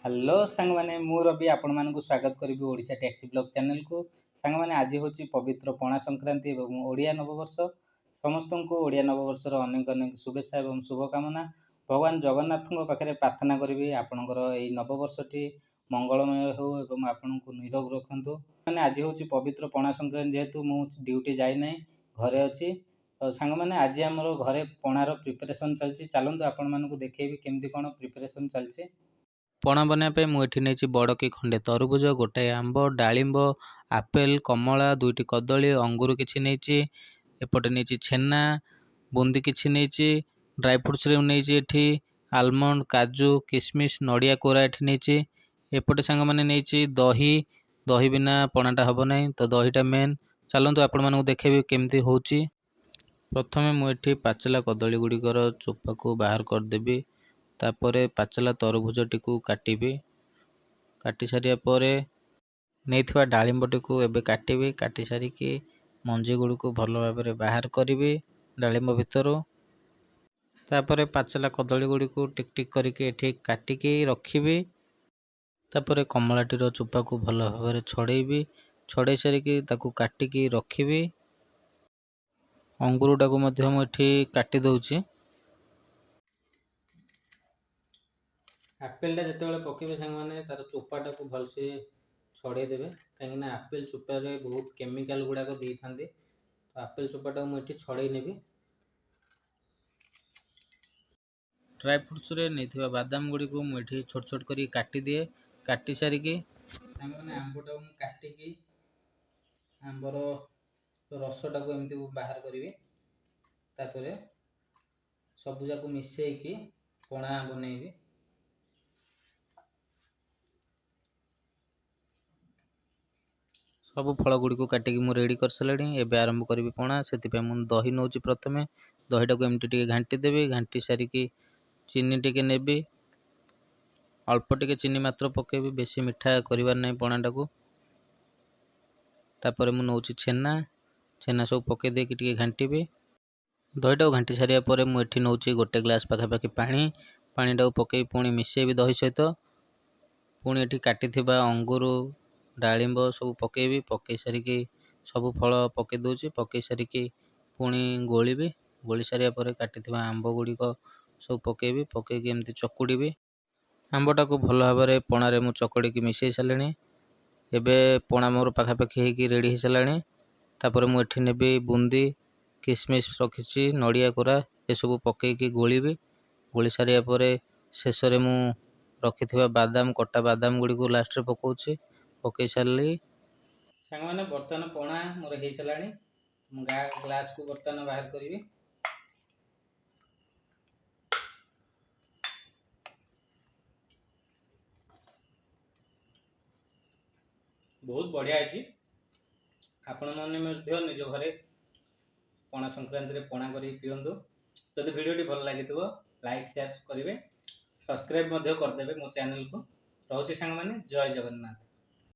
Hello सांग मैंने मु रवि आपण मानक स्वागत करी ओडिशा टैक्सी ब्लॉग चैनल को। सांग मैंने आज हूँ पवित्र पणा संक्रांति एवं ओडिया नववर्ष। समस्त को ओडिया नववर्ष अनेक अनेक शुभेच्छा एवं शुभकामना। भगवान जगन्नाथ पाखे प्रार्थना करी आपणकर यही नववर्षटी मंगलमय हो एवं आपण को निरोग रखु। मैंने आज हूँ पवित्र पणा संक्रांति जेहेतु मु ड्यूटी जाई ना घरे अच्छी तो सांग मैंने आज आम घरे पणार प्रिपेरेसन चलती। चलतु आपण मानक देखेबी केमती कौन प्रिपेरेसन चलती। पणा बनाइबा मुझे नहीं बड़ कि खंडे तरबुज गोटाए आंब डालिंब आपेल कमला दुईटी कदली अंगूर किसी नहीं एपटे नहीं छेना बुंदी किसी नहीं ड्राई फ्रुट्स नहीं आलमंड काजू किशमिश नड़िया कोरा एठी नहीं एपटे सांग मैंने नहीं दही दही बिना पणाटा हम ना तो दहीटा मेन। चलतु आपण मानक देखेबी केमती होची। प्रथमे मुझे पाचला कदली गुड़िकर चोपा को बाहर करदेवी। तापरे पाचला तरभुजटी को काटिबी। काटी सारिया परे नहीं डालिंबटी को एबे काटिबी। काटी सारिकी मंजी गुड़ी को भल भाव बाहर करी डालिंब भितर। तापरे पाचला कदली गुड़ी को टिक टिक करके एठी काटिकी रखिबी। तापरे कमलाटीर चोपा को भल भाव छड़ेबी। छड़े सारिकी ताकू काटिकी रखिबी। अंगूरटा को मध्य मुझे काटी दउची। आपेलटा जिते पकेबे सांग मैंने तार चोपाटा को भलसे छड़ेदेवे कहीं आपेल चोपारे बहुत केमिकाल गुड़ाक दे था। तो आपेल चोपाटा मुझे छड़े नेबी। ड्राई फ्रुट्स रे नहीं बादाम गुड़ी को मुझे छोट छोट कर काटी दिए। काटी सारिकी मैंने आंबटा काटिकी आंबर रसटा को एमती बाहर करी। तापर सबूजाक मिसेकी पणा बनैबी। सब फल गुड़ी को काटिकी मु रेडी कर सारे। एबे आरंभ करी पणा से मुझे दही नौ प्रथम दहीटा को एमती टे घाटी देवी। घाटी सारिकी चीनी टे नेबी अल्प टे चीनी मात्र पकेबी बेसी मिठा करिवार नहीं पणाटा को। तापर मु नौ छेना छेना सब पके देकी टे घाटीबी। दहीटा को घाटी सारिया पर मुझे नौ गोटे ग्लास पाखापाखि पानी पानीटा को पकई पुणी मिसेबी दही सहित। पुणी एठी काटी अंगूर डालिंब सब पकेबी। पकई सारिकी सब फल पकई दूची। पकई सारिकी पुणी गोलिबी। गोली सारिया पर काटी आंब गुड़िक सब पकेबी। पकईकी एमती चकुड़ी आंबटा को भल भाव में पणारे मु चकड़ी मिसई सारे। एबे पणा मोर पाखापाखि होगी रेडी हो सारे। तापर मुझे नेबी बुंदी किशमिश रखी नड़िया कोरा ये सब पकईकी गोलिबी। गोली सारिया पर शेष में मु रखि बादाम कटा बादाम गुड़ी को लास्ट रे पकाउछि। पकई सारी सांग मैंने बर्तमान पणा मोर हो सारा। ग्लास को बर्तमान बाहर करी। बहुत बढ़िया है। आपण मैंने निज घरे पणा संक्रांति रे पणा करी पियंतु। जदि वीडियोटी भल लगी लाइक शेयर करेंगे सब्सक्राइब करदेवे मो चैनल को। रोचे सांग मैंने जय जगन्नाथ।